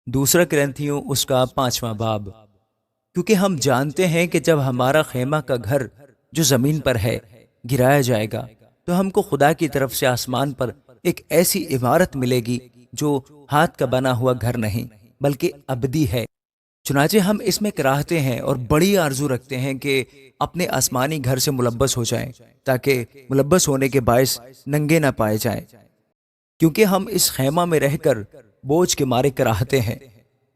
دوسرا کرنتھیوں اس کا 5واں باب۔ کیونکہ ہم جانتے ہیں کہ جب ہمارا خیمہ کا گھر جو زمین پر ہے گرایا جائے گا تو ہم کو خدا کی طرف سے آسمان پر ایک ایسی عمارت ملے گی جو ہاتھ کا بنا ہوا گھر نہیں بلکہ ابدی ہے۔ چنانچہ ہم اس میں کراہتے ہیں اور بڑی آرزو رکھتے ہیں کہ اپنے آسمانی گھر سے ملبس ہو جائیں، تاکہ ملبس ہونے کے باعث ننگے نہ پائے جائیں۔ کیونکہ ہم اس خیمہ میں رہ کر بوجھ کے مارے کراہتے ہیں،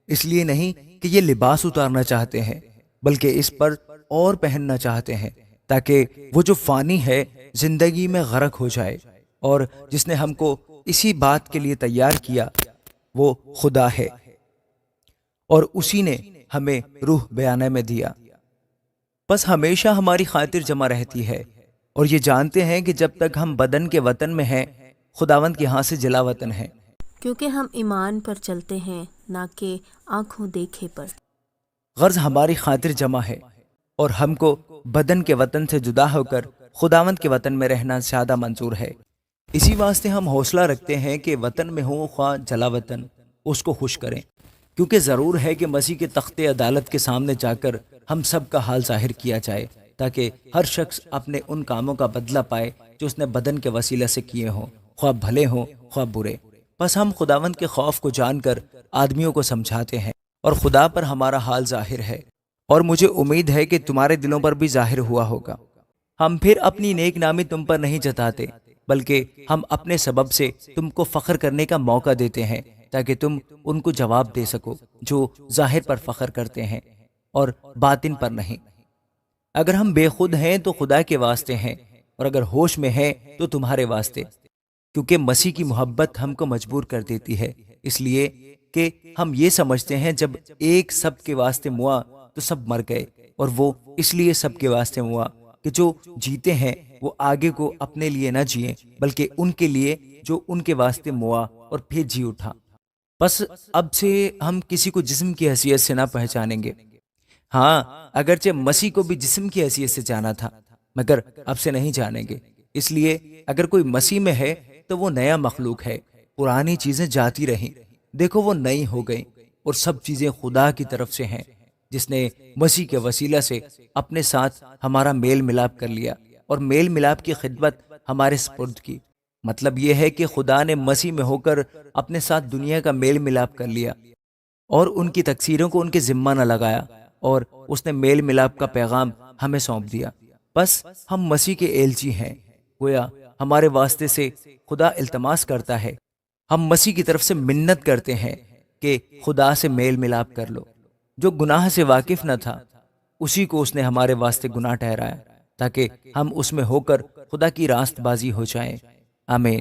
اس لیے نہیں کہ یہ لباس اتارنا چاہتے ہیں، بلکہ اس پر اور پہننا چاہتے ہیں، تاکہ وہ جو فانی ہے زندگی میں غرق ہو جائے۔ اور جس نے ہم کو اسی بات کے لیے تیار کیا وہ خدا ہے، اور اسی نے ہمیں روح بیانہ میں دیا۔ بس ہمیشہ ہماری خاطر جمع رہتی ہے، اور یہ جانتے ہیں کہ جب تک ہم بدن کے وطن میں ہیں خداوند کے ہاں سے جلا وطن ہے، کیونکہ ہم ایمان پر چلتے ہیں نہ کہ آنکھوں دیکھے پر۔ غرض ہماری خاطر جمع ہے، اور ہم کو بدن کے وطن سے جدا ہو کر خداوند کے وطن میں رہنا زیادہ منظور ہے۔ اسی واسطے ہم حوصلہ رکھتے ہیں کہ وطن میں ہوں خواہ جلا وطن اس کو خوش کریں، کیونکہ ضرور ہے کہ مسیح کے تخت عدالت کے سامنے جا کر ہم سب کا حال ظاہر کیا جائے، تاکہ ہر شخص اپنے ان کاموں کا بدلہ پائے جو اس نے بدن کے وسیلہ سے کیے ہوں، خواہ بھلے ہوں خواہ برے۔ بس ہم خداوند کے خوف کو جان کر آدمیوں کو سمجھاتے ہیں، اور خدا پر ہمارا حال ظاہر ہے، اور مجھے امید ہے کہ تمہارے دلوں پر بھی ظاہر ہوا ہوگا۔ ہم پھر اپنی نیک نامی تم پر نہیں جتاتے، بلکہ ہم اپنے سبب سے تم کو فخر کرنے کا موقع دیتے ہیں، تاکہ تم ان کو جواب دے سکو جو ظاہر پر فخر کرتے ہیں اور باطن پر نہیں۔ اگر ہم بے خود ہیں تو خدا کے واسطے ہیں، اور اگر ہوش میں ہیں تو تمہارے واسطے، کیونکہ مسیح کی محبت ہم کو مجبور کر دیتی ہے، اس لیے کہ ہم یہ سمجھتے ہیں جب ایک سب کے واسطے موا تو سب مر گئے، اور وہ اس لیے سب کے واسطے موا کہ جو جیتے ہیں وہ آگے کو اپنے لیے نہ جئیں بلکہ ان کے لیے جو ان کے واسطے موا اور پھر جی اٹھا۔ بس اب سے ہم کسی کو جسم کی حیثیت سے نہ پہچانیں گے۔ ہاں، اگرچہ مسیح کو بھی جسم کی حیثیت سے جانا تھا، مگر اب سے نہیں جانیں گے۔ اس لیے اگر کوئی مسیح میں ہے تو وہ نیا مخلوق ہے، پرانی چیزیں جاتی رہیں، دیکھو وہ نئی ہو گئیں، اور سب چیزیں خدا کی طرف سے ہیں، جس نے مسیح کے وسیلہ سے اپنے ساتھ ہمارا میل ملاپ کر لیا اور میل ملاپ کی خدمت ہمارے سپرد کی۔ مطلب یہ ہے کہ خدا نے مسیح میں ہو کر اپنے ساتھ دنیا کا میل ملاپ کر لیا، اور ان کی تقصیروں کو ان کے ذمہ نہ لگایا، اور اس نے میل ملاپ کا پیغام ہمیں سونپ دیا۔ بس ہم مسیح کے ایلچی ہیں، گویا ہمارے واسطے سے خدا التماس کرتا ہے، ہم مسیح کی طرف سے منت کرتے ہیں کہ خدا سے میل ملاپ کر لو۔ جو گناہ سے واقف نہ تھا اسی کو اس نے ہمارے واسطے گناہ ٹھہرایا، تاکہ ہم اس میں ہو کر خدا کی راست بازی ہو جائیں۔ آمین۔